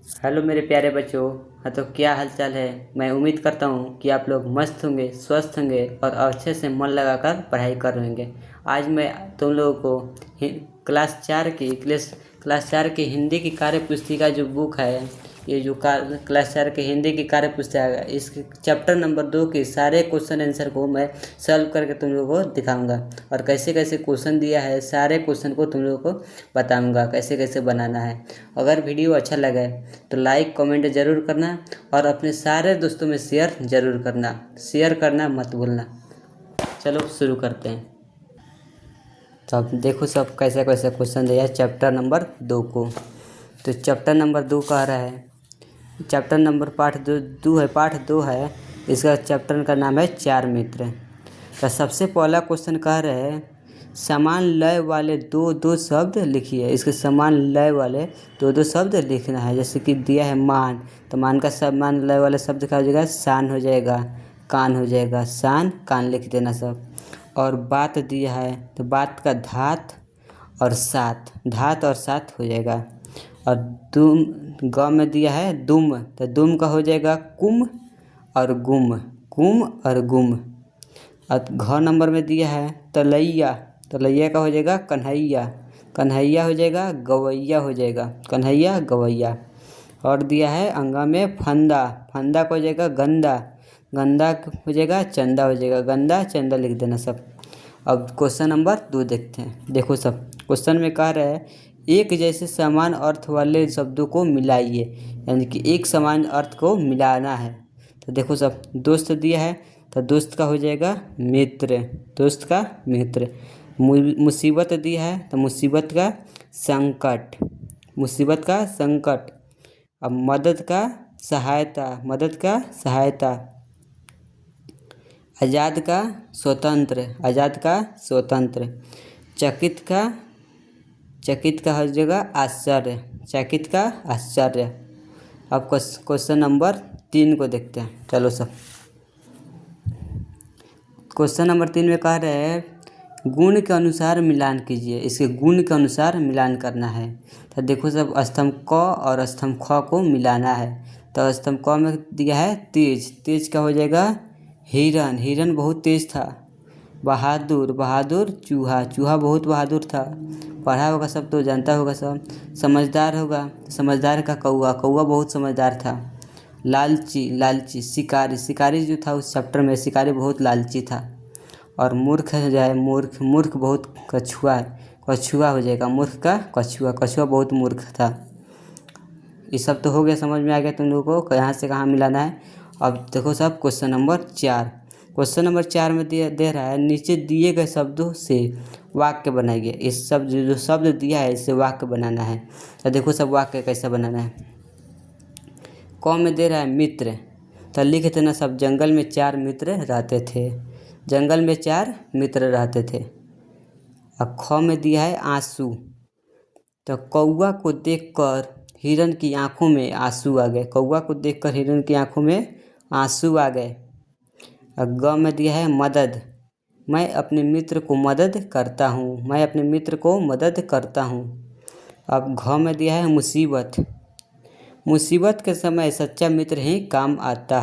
Hello मेरे प्यारे बच्चों। हाँ, तो क्या हाल चाल है। मैं उम्मीद करता हूँ कि आप लोग मस्त होंगे, स्वस्थ होंगे और अच्छे से मन लगाकर पढ़ाई कर रहे होंगे। आज मैं तुम लोगों को क्लास चार की हिंदी की कार्य पुस्तिका जो बुक है, ये जो क्लास चार की हिंदी की कार्य पुस्तिका है, इस चैप्टर नंबर 2 के सारे क्वेश्चन आंसर को मैं सॉल्व करके तुम लोगों को दिखाऊंगा और कैसे कैसे क्वेश्चन दिया है सारे क्वेश्चन को तुम लोगों को बताऊंगा कैसे कैसे बनाना है। अगर वीडियो अच्छा लगे तो लाइक कमेंट ज़रूर करना और अपने सारे दोस्तों में शेयर ज़रूर करना, शेयर करना मत भूलना। चलो शुरू करते हैं। तो अब देखो सब कैसे कैसे क्वेश्चन दिया है चैप्टर नंबर 2 को। तो चैप्टर नंबर 2 कह रहा है, चैप्टर नंबर पार्ट दो है। इसका चैप्टर का नाम है चार मित्र। तो सबसे पहला क्वेश्चन कह रहे हैं समान लय वाले दो दो शब्द लिखिए। इसके समान लय वाले दो दो शब्द लिखना है। जैसे कि दिया है मान, तो मान का समान लय वाले शब्द का हो जाएगा शान, हो जाएगा कान, हो जाएगा शान कान लिख देना सब। और बात दिया है तो बात का धात और साथ हो जाएगा। और दुम ग में दिया है दुम, तो दुम का हो जाएगा कुम और गुम। और घ नंबर में दिया है तलैया, तलैया का हो जाएगा कन्हैया हो जाएगा गवैया, हो जाएगा कन्हैया गवैया। और दिया है अंगा में फंदा, फंदा का हो जाएगा गंदा हो जाएगा चंदा, हो जाएगा गंदा चंदा लिख देना सब। अब क्वेश्चन नंबर 2 देखते हैं। देखो सब क्वेश्चन में कह रहा है एक जैसे समान अर्थ वाले शब्दों को मिलाइए, यानी कि एक समान अर्थ को मिलाना है। तो देखो सब दोस्त दिया है, तो दोस्त का हो जाएगा मित्र, दोस्त का मित्र। मुसीबत दिया है तो मुसीबत का संकट। अब मदद का सहायता। आज़ाद का स्वतंत्र। चकित का हो जाएगा आश्चर्य। अब क्वेश्चन नंबर 3 को देखते हैं। चलो सब क्वेश्चन नंबर 3 में कह रहे हैं गुण के अनुसार मिलान कीजिए। इसके गुण के अनुसार मिलान करना है। तो देखो सब स्तंभ क और स्तंभ ख को मिलाना है। तो स्तंभ क में दिया है तेज का हो जाएगा हिरन बहुत तेज था। बहादुर चूहा बहुत बहादुर था। पढ़ा होगा सब तो जानता होगा सब। समझदार का कौआ बहुत समझदार था। लालची शिकारी जो था उस चैप्टर में शिकारी बहुत लालची था। और मूर्ख हो जाए मूर्ख बहुत कछुआ हो जाएगा मूर्ख का कछुआ बहुत मूर्ख था। ये सब तो हो गया, समझ में आ गया तुम लोगों को कहाँ से कहाँ मिलाना है। अब देखो सब क्वेश्चन नंबर 4 में दे रहा है नीचे दिए गए शब्दों से वाक्य बनाइए। इस शब्द जो शब्द दिया है इससे वाक्य बनाना है। तो देखो सब वाक्य कैसे बनाना है। क में दे रहा है मित्र, तो लिख देना सब जंगल में 4 मित्र रहते थे। अब ख में दिया है आंसू, तो कौआ को देखकर हिरन की आंखों में आंसू आ गए। अब ग में दिया है मदद, मैं अपने मित्र को मदद करता हूँ। अब घ में दिया है मुसीबत के समय सच्चा मित्र ही काम आता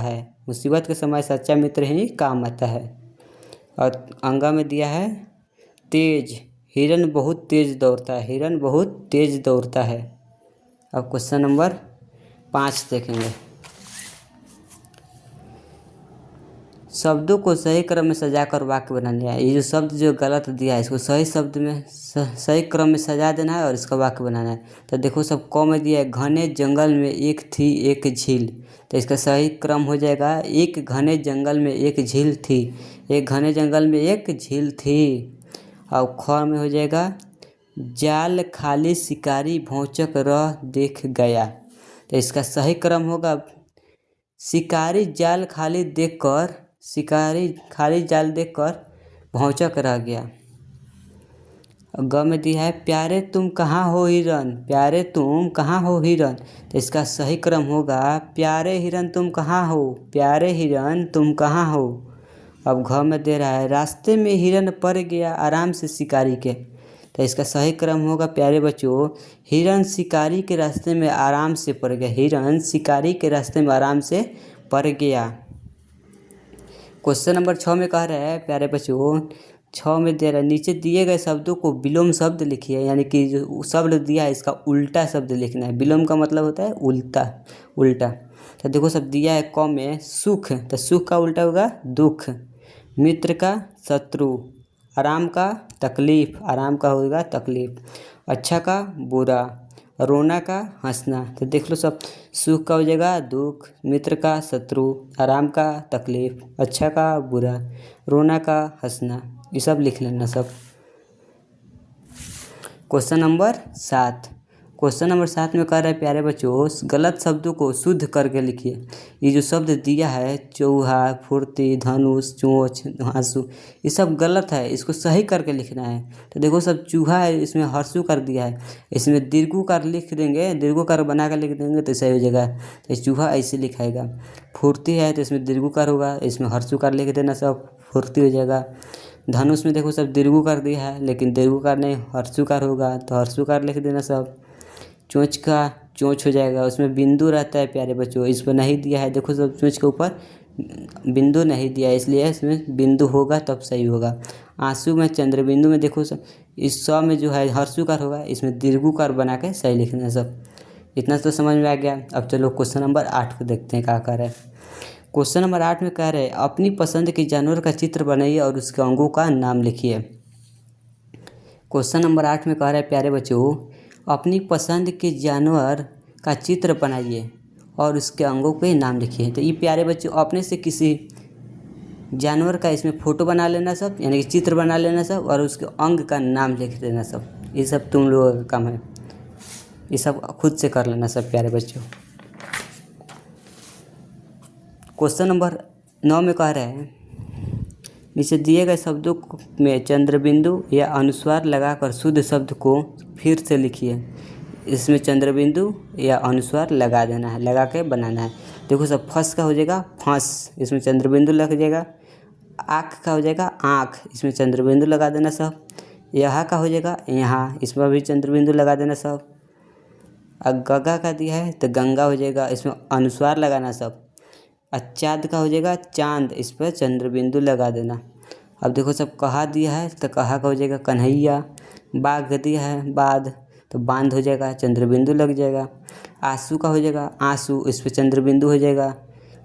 है। और अंगा में दिया है तेज, हिरन बहुत तेज दौड़ता है। अब क्वेश्चन नंबर 5 देखेंगे। शब्दों को सही क्रम में सजाकर वाक्य बनाने है। ये जो शब्द जो गलत दिया है इसको सही क्रम में सजा देना है और इसका वाक्य बनाना है। तो देखो सब क में दिया है घने जंगल में एक थी एक झील, तो इसका सही क्रम हो जाएगा एक घने जंगल में एक झील थी। और ख में हो जाएगा जाल खाली शिकारी भौचक रह देख गया, तो इसका सही क्रम होगा शिकारी खाली जाल देखकर भौचक रह गया। ग में दिया है प्यारे तुम कहाँ हो हिरन, तो इसका सही क्रम होगा प्यारे हिरन तुम कहाँ हो। अब घ में दे रहा है रास्ते में हिरन पड़ गया आराम से शिकारी के, तो इसका सही क्रम होगा प्यारे बच्चों, हिरन शिकारी के रास्ते में आराम से पड़ गया। हिरन शिकारी के रास्ते में आराम से पड़ गया। क्वेश्चन नंबर 6 में कह रहा है प्यारे बच्चों, 6 में दे रहा है नीचे दिए गए शब्दों को विलोम शब्द लिखिए, यानी कि जो शब्द दिया है इसका उल्टा शब्द लिखना है। विलोम का मतलब होता है उल्टा। तो देखो सब दिया है, क में सुख, तो सुख का उल्टा होगा दुख। मित्र का शत्रु, आराम का तकलीफ, आराम का होगा तकलीफ। अच्छा का बुरा, रोना का हंसना। तो देख लो सब, सुख का हो जाएगा दुख, मित्र का शत्रु, आराम का तकलीफ, अच्छा का बुरा, रोना का हंसना, ये सब लिख लेना सब। क्वेश्चन नंबर 7, क्वेश्चन नंबर 7 में कह रहा है प्यारे बच्चों, गलत शब्दों को शुद्ध करके लिखिए। ये जो शब्द दिया है चौहा, फुर्ती, धनुष, चोंच, हाँसू, ये सब गलत है, इसको सही करके लिखना है। तो देखो सब, चूहा है इसमें हर्षू कर दिया है, इसमें दीर्घुकार लिख देंगे, दीर्घुकार बना कर लिख देंगे तो सही हो जाएगा। तो चूहा ऐसे लिखाएगा। फुर्ती है तो इसमें दीर्घुकार होगा, इसमें हर्षुकार लिख देना सब, फुर्ती हो जाएगा। धनुष में देखो सब दीर्घुकार दिया है, लेकिन दीर्घुकार नहीं हर्षुकार होगा, तो हर्षुकार लिख देना सब। चोंच का चोंच हो जाएगा, उसमें बिंदु रहता है प्यारे बच्चों, इस पर नहीं दिया है। देखो सब, चोंच के ऊपर बिंदु नहीं दिया है, इसलिए इसमें बिंदु होगा तब सही होगा। आंसू में चंद्र बिंदु में देखो सब, इस सौ में जो है हर्षुकार होगा, इसमें दीर्घुकार बना के सही लिखना है सब। इतना तो समझ में आ गया। अब चलो क्वेश्चन नंबर 8 को देखते हैं क्या कर रहा है। क्वेश्चन नंबर 8 में कह रहे हैं, अपनी पसंद के जानवर का चित्र बनाइए और उसके अंगों का नाम लिखिए। क्वेश्चन नंबर 8 में कह रहा है प्यारे बच्चों, अपनी पसंद के जानवर का चित्र बनाइए और उसके अंगों के नाम लिखिए। तो ये प्यारे बच्चों, अपने से किसी जानवर का इसमें फ़ोटो बना लेना सब, यानी कि चित्र बना लेना सब, और उसके अंग का नाम लिख देना सब। ये सब तुम लोगों का काम है, ये सब खुद से कर लेना सब प्यारे बच्चों। क्वेश्चन नंबर 9 में कह रहा है, नीचे दिए गए शब्दों में चंद्रबिंदु या अनुस्वार लगाकर शुद्ध शब्द को फिर से लिखिए। इसमें चंद्रबिंदु या अनुस्वार लगा देना है, लगा के बनाना है। देखो सब, फंस का हो जाएगा फंस, इसमें चंद्रबिंदु लग जाएगा। आँख का हो जाएगा आँख, इसमें चंद्रबिंदु लगा देना सब। यहाँ का हो जाएगा यहाँ, इसमें भी चंद्रबिंदु लगा देना सब। अब गगा का दिया है तो गंगा हो जाएगा, इसमें अनुस्वार लगाना सब। चाँद का हो जाएगा चांद, इस पर चंद्रबिंदु लगा देना। अब देखो सब, कहा दिया है तो कहा का हो जाएगा कन्हैया। बाघ दिया है बाध, तो बांध हो जाएगा, चंद्रबिंदु लग जाएगा। आंसू का हो जाएगा आंसू, इस पर चंद्रबिंदु हो जाएगा।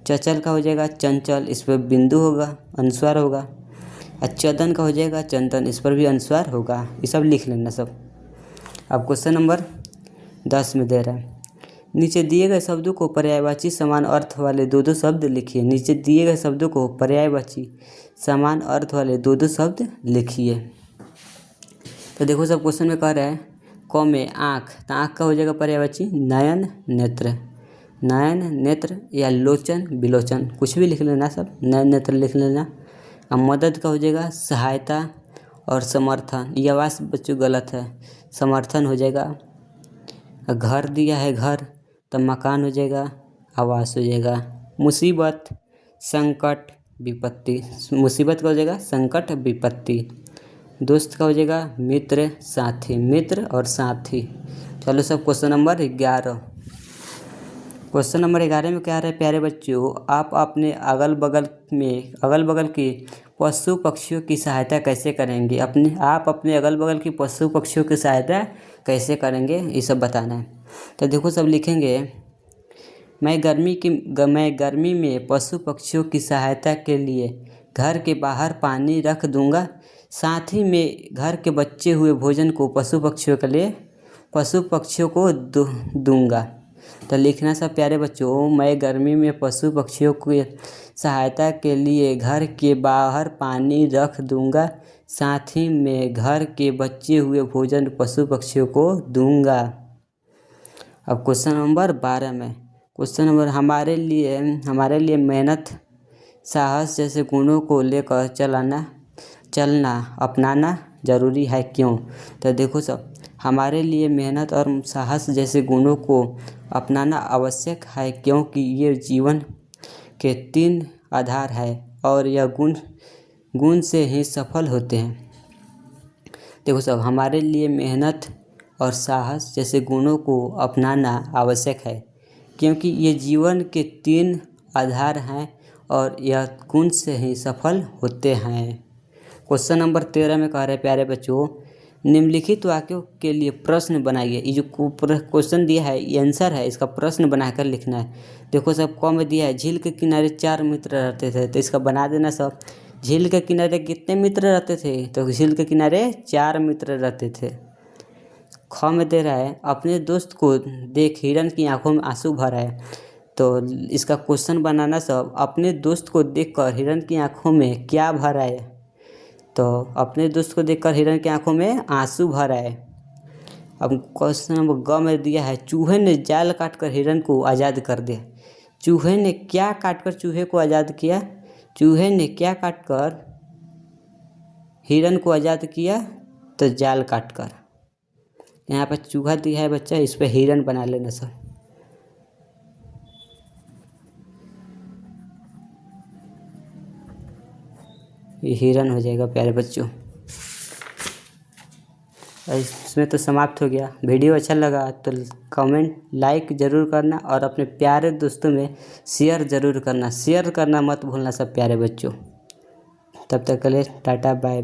चंचल का हो जाएगा चंचल, इस पर बिंदु होगा, अनुस्वार होगा। चंदन का हो जाएगा चंदन, इस पर भी अनुस्वार होगा। ये सब लिख लेना सब। अब क्वेश्चन नंबर 10 में दे रहा है, नीचे दिए गए शब्दों को पर्यायवाची समान अर्थ वाले दो शब्द लिखिए। नीचे दिए गए शब्दों को पर्यायवाची समान अर्थ वाले दो शब्द लिखिए। तो देखो सब, क्वेश्चन में कह रहा है, क में आँख, तो आँख का हो जाएगा पर्यायवाची नयन नेत्र। नयन नेत्र या लोचन विलोचन, कुछ भी लिख लेना सब, नयन नेत्र लिख लेना। अब मदद का हो जाएगा सहायता और समर्थन, ये आवाज़ बच्चों गलत है, समर्थन हो जाएगा। घर दिया है घर, तब मकान हो जाएगा, आवास हो जाएगा। मुसीबत संकट विपत्ति, मुसीबत का हो जाएगा संकट विपत्ति। दोस्त का हो जाएगा मित्र साथी, मित्र और साथी। चलो सब, क्वेश्चन नंबर 11। क्वेश्चन नंबर 11 में क्या रहा है प्यारे बच्चों, आप अपने अगल बगल के पशु पक्षियों की सहायता कैसे करेंगे। आप अपने अगल बगल की पशु पक्षियों की सहायता कैसे करेंगे, ये सब बताना है। तो देखो सब, लिखेंगे, मैं गर्मी में पशु पक्षियों की सहायता के लिए घर के बाहर पानी रख दूंगा, साथ ही में घर के बचे हुए भोजन को पशु पक्षियों को दूंगा। तो लिखना सब प्यारे बच्चों, मैं गर्मी में पशु पक्षियों की सहायता के लिए घर के बाहर पानी रख दूंगा, साथ ही में घर के बचे हुए भोजन पशु पक्षियों को दूंगा। अब क्वेश्चन नंबर 12 में, क्वेश्चन नंबर, हमारे लिए मेहनत साहस जैसे गुणों को लेकर चलना अपनाना जरूरी है, क्यों। तो देखो सब, हमारे लिए मेहनत और साहस जैसे गुणों को अपनाना आवश्यक है, क्योंकि ये जीवन के 3 आधार है और यह गुण से ही सफल होते हैं। देखो सब, हमारे लिए मेहनत और साहस जैसे गुणों को अपनाना आवश्यक है, क्योंकि ये जीवन के 3 आधार हैं और यह गुण से ही सफल होते हैं। क्वेश्चन नंबर 13 में कह रहे हैं प्यारे बच्चों, निम्नलिखित वाक्यों के लिए प्रश्न बनाइए। ये जो क्वेश्चन दिया है ये आंसर है, इसका प्रश्न बनाकर लिखना है। देखो सब, क में दिया है झील के किनारे 4 मित्र रहते थे, तो इसका बना देना सब। झील के किनारे कितने मित्र रहते थे? तो झील के किनारे 4 मित्र रहते थे। ख में दे रहा है अपने दोस्त को देख हिरन की आंखों में आंसू भर आए, तो इसका क्वेश्चन बनाना सब, अपने दोस्त को देखकर हिरन की आंखों में क्या भर आए? तो अपने दोस्त को देखकर हिरन की आंखों में आंसू भर आए। अब क्वेश्चन नंबर ग में दिया है चूहे ने जाल काटकर हिरन को आज़ाद कर दिया। चूहे ने क्या काटकर चूहे को आज़ाद किया? चूहे ने क्या काटकर हिरन को आज़ाद किया? तो जाल काटकर। यहाँ पर चूहा दिया है बच्चा, इस पर हिरन बना लेना सर। ये हिरन हो जाएगा प्यारे बच्चों। इसमें तो समाप्त हो गया। वीडियो अच्छा लगा तो कमेंट लाइक ज़रूर करना और अपने प्यारे दोस्तों में शेयर ज़रूर करना। शेयर करना मत भूलना सब प्यारे बच्चों। तब तक के लिए टाटा बाय।